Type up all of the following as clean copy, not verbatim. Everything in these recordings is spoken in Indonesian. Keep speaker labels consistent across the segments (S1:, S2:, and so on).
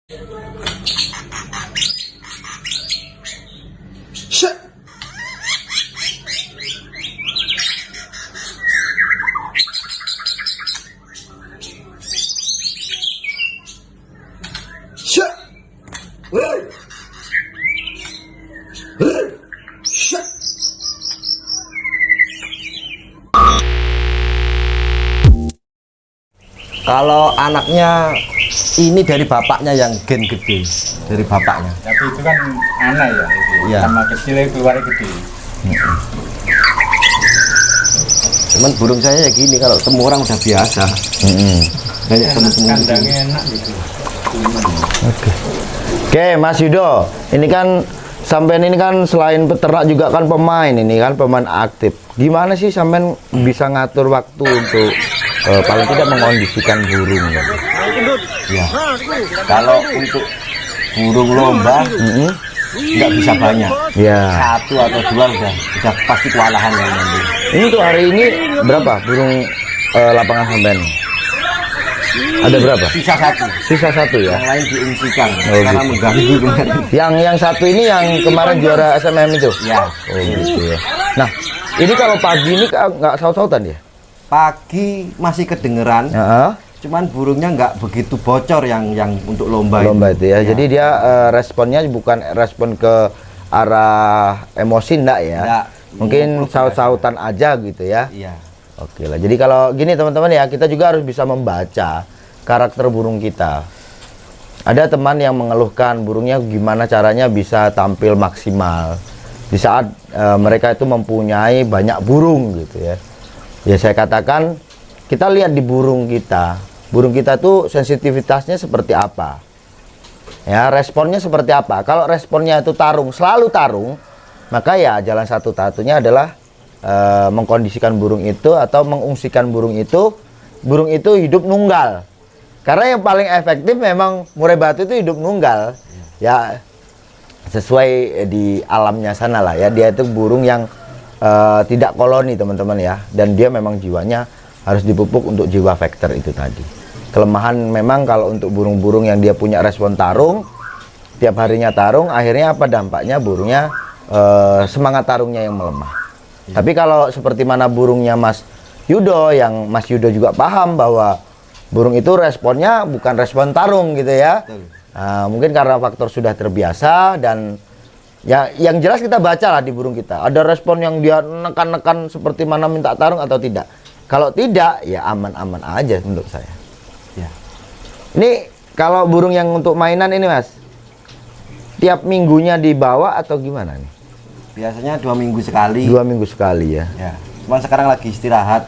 S1: Shit. Shit. Shit.
S2: Kalau anaknya ini dari bapaknya yang gen gede, dari bapaknya.
S3: Tapi itu kan aneh ya, itu.
S2: Iya.
S3: Sama kecilnya keluarnya gede.
S2: Cuman burung saya ya gini, kalau temu orang udah biasa. Banyak temen-temen.
S3: Kandangnya enak gitu.
S4: Oke, Mas Yudo, ini kan sampean ini kan selain peternak juga kan pemain, ini kan pemain aktif. Gimana sih sampean bisa ngatur waktu untuk paling tidak mengkondisikan burung?
S2: Ya. Kalau untuk burung lomba nggak bisa banyak.
S4: Ya.
S2: Satu atau dua udah pasti kewalahan yang nanti.
S4: Ini tuh hari ini berapa burung lapangan sampean? Ada berapa?
S2: Sisa satu.
S4: Sisa satu ya.
S2: Yang lain diungsikan
S4: Oh,
S2: karena
S4: gitu.
S2: mengganggu kemarin.
S4: Yang satu ini yang kemarin juara SMM itu.
S2: Ya.
S4: Oh gitu ya. Nah, ini kalau pagi ini nggak saut-sautan ya?
S2: Pagi masih kedengeran.
S4: Heeh.
S2: Cuman burungnya nggak begitu bocor yang untuk lomba
S4: Itu ya. Jadi dia responnya bukan respon ke arah emosi enggak ya.
S2: Enggak.
S4: Mungkin
S2: Ngumpul
S4: saut-sautan aja gitu ya.
S2: Iya.
S4: Oke lah. Jadi kalau gini teman-teman ya, kita juga harus bisa membaca karakter burung kita. Ada teman yang mengeluhkan burungnya gimana caranya bisa tampil maksimal di saat mereka itu mempunyai banyak burung gitu ya. Ya saya katakan kita lihat di burung kita. Burung kita tuh sensitivitasnya seperti apa? Ya, responnya seperti apa? Kalau responnya itu tarung, selalu tarung, maka ya jalan satu-satunya adalah mengkondisikan burung itu atau mengungsikan burung itu hidup nunggal. Karena yang paling efektif memang murai batu itu hidup nunggal. Ya sesuai di alamnya sana lah ya. Dia itu burung yang tidak koloni teman-teman ya. Dan dia memang jiwanya harus dipupuk untuk jiwa vektor itu tadi. Kelemahan memang kalau untuk burung-burung yang dia punya respon tarung, tiap harinya tarung, akhirnya apa dampaknya? Burungnya semangat tarungnya yang melemah. Tapi kalau seperti mana burungnya Mas Yudo, yang Mas Yudo juga paham bahwa burung itu responnya bukan respon tarung gitu ya. Nah, mungkin karena faktor sudah terbiasa dan ya yang jelas kita baca lah di burung kita. Ada respon yang dia nekan-nekan seperti mana minta tarung atau tidak. Kalau tidak ya aman-aman aja menurut saya.
S2: Ya.
S4: Ini kalau burung yang untuk mainan ini Mas, tiap minggunya dibawa atau gimana nih?
S2: Biasanya 2 minggu sekali.
S4: 2 minggu sekali ya.
S2: Ya. Cuman sekarang lagi istirahat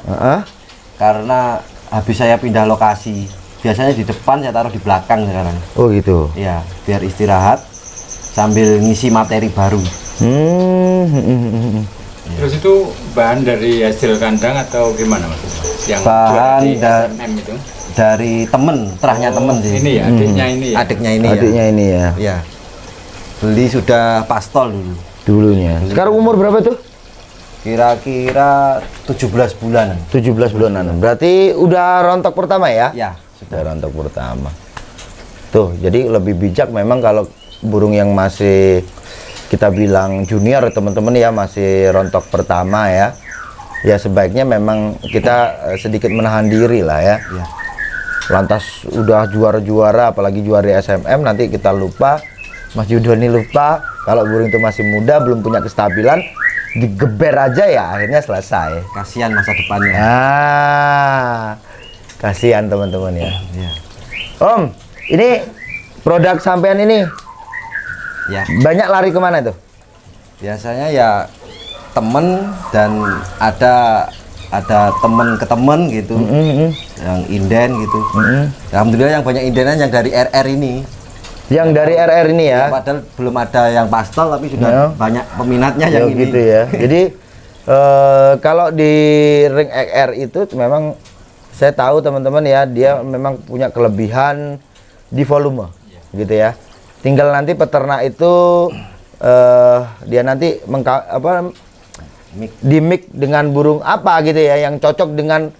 S2: karena habis saya pindah lokasi. Biasanya di depan, saya taruh di belakang sekarang.
S4: Oh gitu.
S2: Ya, biar istirahat sambil ngisi materi baru.
S3: Terus itu bahan dari hasil kandang atau gimana Mas? Yang
S2: Bahan
S3: jual di
S2: da-
S3: SMM itu?
S2: Dari temen, terahnya temen sih.
S3: Ini ya, adiknya ini ya?
S2: Adiknya ini
S4: Adiknya
S2: ya.
S4: ini ya.
S2: Ya. Beli sudah pastol dulu.
S4: Dulunya. Sekarang umur berapa tuh?
S2: Kira-kira 17 bulanan.
S4: 17 bulanan. Berarti udah rontok pertama ya?
S2: Ya,
S4: Sudah rontok pertama. Tuh, jadi lebih bijak memang kalau burung yang masih kita bilang junior teman-teman ya, masih rontok pertama ya. Ya sebaiknya memang kita sedikit menahan diri lah ya.
S2: ya.
S4: Lantas udah juara-juara apalagi juara di SMM nanti kita lupa, Mas Yudo ini lupa kalau burung itu masih muda belum punya kestabilan, digeber aja ya akhirnya selesai.
S2: Kasihan masa depannya.
S4: Kasihan teman-teman ya.
S2: Ya.
S4: Om, ini produk sampean ini
S2: Ya.
S4: banyak lari kemana tuh?
S2: Biasanya ya temen dan ada temen ke temen gitu. Yang inden gitu. Alhamdulillah yang banyak indenan yang dari RR ini.
S4: Yang dari RR ini ya?
S2: Padahal belum ada yang pastol tapi sudah
S4: Ya.
S2: banyak peminatnya yang
S4: Ya,
S2: ini.
S4: gitu ya. Jadi kalau di ring XR itu memang saya tahu teman-teman ya, dia memang punya kelebihan di volume, gitu ya. Tinggal nanti peternak itu dia nanti di mix dengan burung apa gitu ya, yang cocok dengan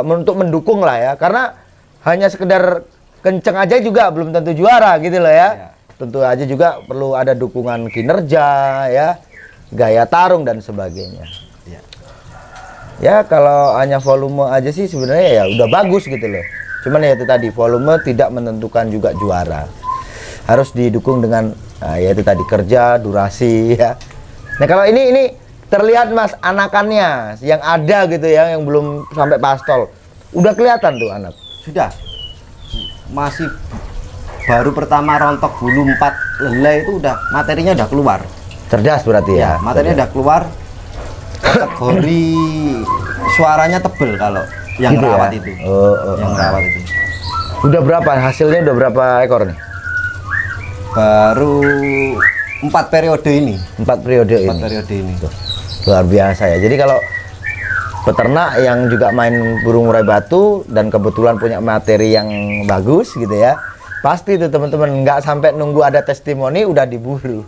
S4: untuk mendukung lah ya. Karena hanya sekedar kenceng aja juga belum tentu juara gitu loh
S2: Iya.
S4: ya. Tentu aja juga perlu ada dukungan kinerja ya, gaya tarung dan sebagainya.
S2: Iya.
S4: Ya kalau hanya volume aja sih sebenarnya ya udah bagus gitu loh. Cuman ya itu tadi volume tidak menentukan juga juara. Harus didukung dengan ya itu tadi kerja, durasi ya. Nah kalau ini terlihat Mas anakannya yang ada gitu ya, yang belum sampai pastol. Udah kelihatan tuh anak.
S2: Sudah. Masih baru pertama rontok bulu 4 lelai itu udah materinya udah keluar.
S4: Cerdas berarti ya.
S2: Materinya udah keluar. Kategori suaranya tebel kalau yang
S4: Gitu ya?
S2: rawat itu. Yang rawat itu.
S4: Udah berapa hasilnya, udah berapa ekor nih?
S2: Baru 4 periode ini.
S4: 4 periode
S2: 4
S4: ini.
S2: periode ini.
S4: Luar biasa ya. Jadi kalau peternak yang juga main burung murai batu dan kebetulan punya materi yang bagus gitu ya, pasti itu teman-teman nggak sampai nunggu ada testimoni udah diburu.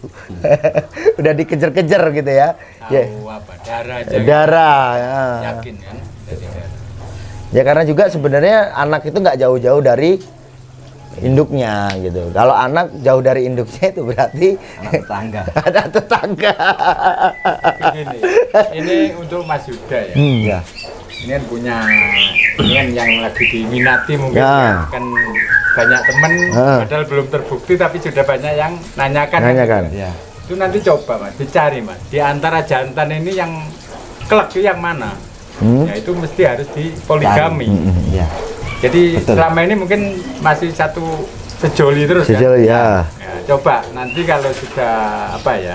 S4: Udah dikejar-kejar gitu ya.
S3: Tahu apa? Darah aja.
S4: Darah ya.
S3: Yakin kan? Dari darah.
S4: Ya karena juga sebenarnya anak itu nggak jauh-jauh dari induknya gitu. Kalau anak jauh dari induknya itu berarti
S2: Anak tetangga.
S4: ada tetangga.
S3: Ini untuk Mas Yuda ya.
S2: Ya.
S3: Ini kan punya, ini kan yang lagi diminati mungkin
S4: Ya.
S3: kan banyak temen, padahal belum terbukti tapi sudah banyak yang nanyakan.
S4: Nanyakan.
S2: Ya.
S3: Itu nanti coba Mas, dicari Mas. Di antara jantan ini yang klek itu yang mana? Ya itu mesti harus di poligami.
S2: Ya.
S3: Jadi
S2: Betul.
S3: selama ini mungkin masih satu sejoli terus
S4: Sejauh
S3: kan?
S4: ya.
S3: Ya, coba nanti kalau sudah apa ya,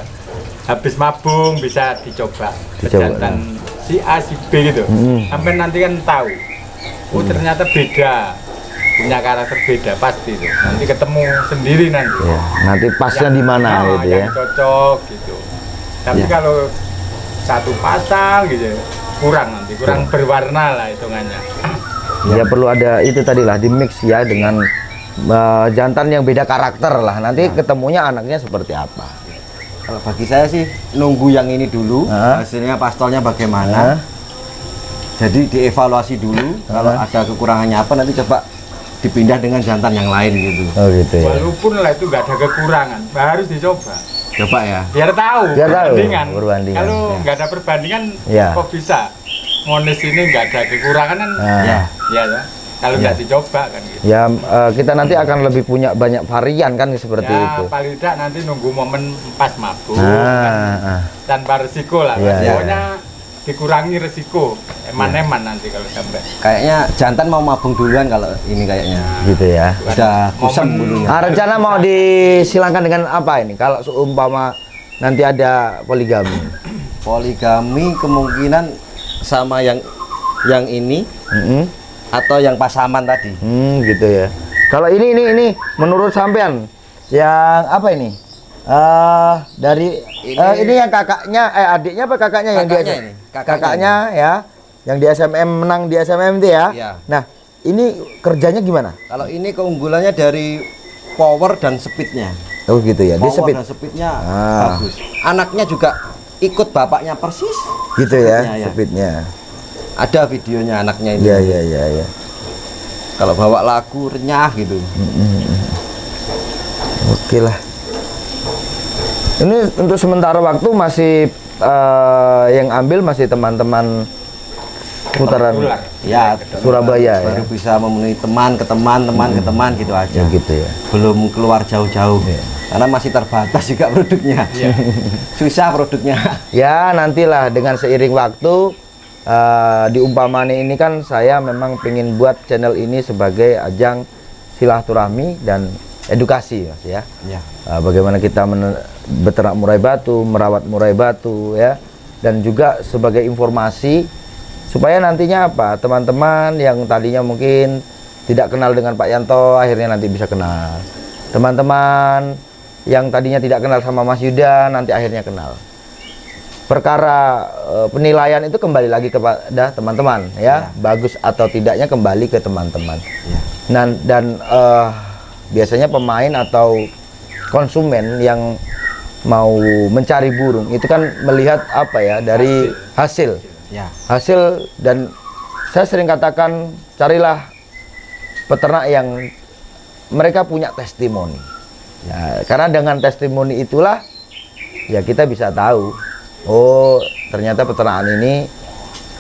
S3: habis mabung bisa dicoba
S4: Dicoba,
S3: jantan si A si B gitu. Sampai nanti kan tahu. Oh ternyata beda, punya karakter beda pasti tuh. Nanti ketemu sendiri nanti.
S4: Ya, nanti pasnya di mana gitu ya.
S3: Yang cocok gitu. Tapi
S2: Ya.
S3: kalau satu pasal gitu kurang nanti, kurang berwarna lah hitungannya.
S4: Ya perlu ada itu tadi lah di mix ya dengan jantan yang beda karakter lah. Nanti ketemunya anaknya seperti apa.
S2: Kalau bagi saya sih nunggu yang ini dulu, hasilnya pastolnya bagaimana. Jadi dievaluasi dulu, kalau ada kekurangannya apa nanti coba dipindah dengan jantan yang lain gitu.
S4: Oh gitu ya.
S3: Walaupun lah itu nggak ada kekurangan, harus dicoba.
S2: Coba ya.
S3: Biar tahu
S4: Biar tahu, perbandingan.
S3: Kalau
S4: Ya.
S3: nggak ada perbandingan,
S4: Ya.
S3: kok bisa? Monis ini nggak ada kekurangan kan?
S2: Ya.
S3: Ya, ya. Kalau nggak dicoba kan gitu.
S4: Ya kita nanti akan lebih punya banyak varian kan seperti
S3: Ya,
S4: itu.
S3: paling tidak nanti nunggu momen pas mabuk
S4: Nah,
S3: tanpa resiko lah.
S4: Ya,
S2: ya.
S3: Pokoknya dikurangi resiko, eman-eman nanti kalau sampai.
S2: Kayaknya jantan mau mabung duluan kalau ini kayaknya.
S4: gitu ya.
S2: Udah kusam bulunya.
S4: Rencana mau disilangkan dengan apa ini? Kalau seumpama nanti ada poligami.
S2: Poligami kemungkinan sama yang ini atau yang pasaman tadi.
S4: Gitu ya. Kalau ini menurut sampean yang apa ini? Dari ini yang kakaknya adiknya apa kakaknya yang
S2: Kakaknya
S4: dia
S2: ini,
S4: kakaknya ya yang di SMM menang di SMM itu ya.
S2: Iya.
S4: Nah, ini kerjanya gimana?
S2: Kalau ini keunggulannya dari power dan speednya.
S4: Oh gitu ya. Dia
S2: Power
S4: speed
S2: dan speednya
S4: Ah.
S2: bagus. Anaknya juga ikut bapaknya persis.
S4: gitu ya,
S2: Speednya, ya.
S4: speednya.
S2: Ada videonya anaknya ini.
S4: Iya iya iya.
S2: Kalau bawa lagu renyah gitu.
S4: Oke lah. Ini untuk sementara waktu masih yang ambil masih teman-teman putaran
S3: Pulang.
S2: Ya,
S4: Surabaya ya.
S2: baru bisa memenuhi teman ke teman ke teman gitu aja.
S4: Ya gitu ya.
S2: Belum keluar jauh-jauh. Karena masih terbatas juga produknya.
S3: Iya.
S2: Susah produknya.
S4: Ya nantilah dengan seiring waktu di Umpamane ini kan saya memang pengen buat channel ini sebagai ajang silaturahmi dan edukasi Mas ya.
S2: Ya.
S4: Bagaimana kita beternak murai batu, merawat murai batu ya, dan juga sebagai informasi supaya nantinya apa teman-teman yang tadinya mungkin tidak kenal dengan Pak Yanto akhirnya nanti bisa kenal. Teman-teman yang tadinya tidak kenal sama Mas Yuda nanti akhirnya kenal. Perkara penilaian itu kembali lagi kepada teman-teman ya, bagus atau tidaknya kembali ke teman-teman.
S2: Ya.
S4: Dan biasanya pemain atau konsumen yang mau mencari burung itu kan melihat apa ya dari hasil
S2: Ya.
S4: dan saya sering katakan carilah peternak yang mereka punya testimoni. Ya, karena dengan testimoni itulah ya kita bisa tahu, oh ternyata peternakan ini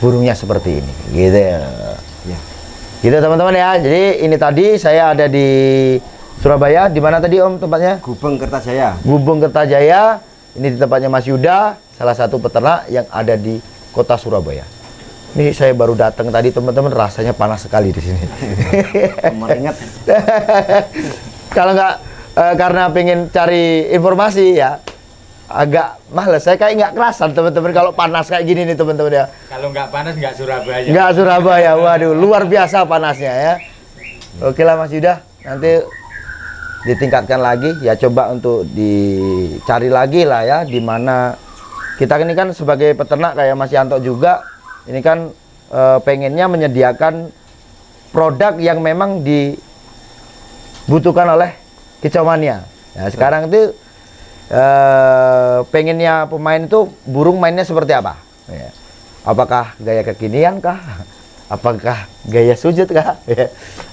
S4: burungnya seperti ini, gitu ya.
S2: Ya.
S4: Gitu teman-teman ya. Jadi ini tadi saya ada di Surabaya. Di mana tadi Om tempatnya?
S2: Gubeng Kertajaya.
S4: Gubeng Kertajaya. Ini di tempatnya Mas Yuda, salah satu peternak yang ada di kota Surabaya. Ini saya baru datang tadi teman-teman, rasanya panas sekali di sini.
S2: Meringet.
S4: Kalau nggak karena pengen cari informasi ya agak males. Saya kayak nggak kerasan teman-teman kalau panas kayak gini nih teman-teman ya.
S3: Kalau nggak panas nggak Surabaya.
S4: Nggak Surabaya, waduh luar biasa panasnya ya. Oke lah Mas Yuda, nanti ditingkatkan lagi ya, coba untuk dicari lagi lah ya, di mana kita ini kan sebagai peternak kayak Mas Yanto juga ini kan pengennya menyediakan produk yang memang dibutuhkan oleh Kicau Mania. Nah, sekarang itu pengennya pemain itu burung mainnya seperti apa? Ya. Apakah gaya kekinian kah? Apakah gaya sujud kah?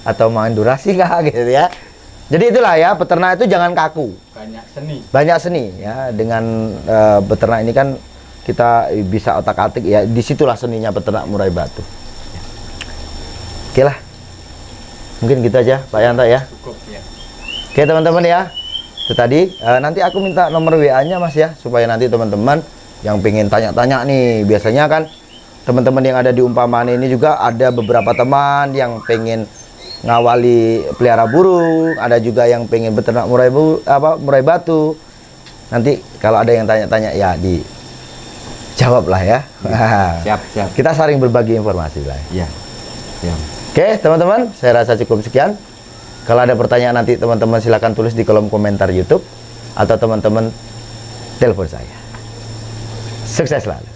S4: Atau main durasi kah? Gitu ya. Jadi itulah ya, peternak itu jangan kaku.
S3: Banyak seni.
S4: Banyak seni ya. Dengan peternak ini kan kita bisa otak-atik ya. Disitulah seninya peternak murai batu. Oke lah. Mungkin gitu aja Pak Yanto ya.
S3: Cukup ya.
S4: Oke teman-teman ya, itu tadi nanti aku minta nomor WA-nya Mas ya, supaya nanti teman-teman yang pengen tanya-tanya nih, biasanya kan teman-teman yang ada di Umpamane ini juga ada beberapa teman yang pengen ngawali pelihara burung, ada juga yang pengen beternak murai batu. Nanti kalau ada yang tanya-tanya ya dijawab lah ya.
S2: Siap, siap.
S4: Kita saling berbagi informasi lah.
S2: Ya. Ya.
S4: Oke teman-teman, saya rasa cukup sekian. Kalau ada pertanyaan nanti teman-teman silahkan tulis di kolom komentar YouTube atau teman-teman telepon saya. Sukses selalu.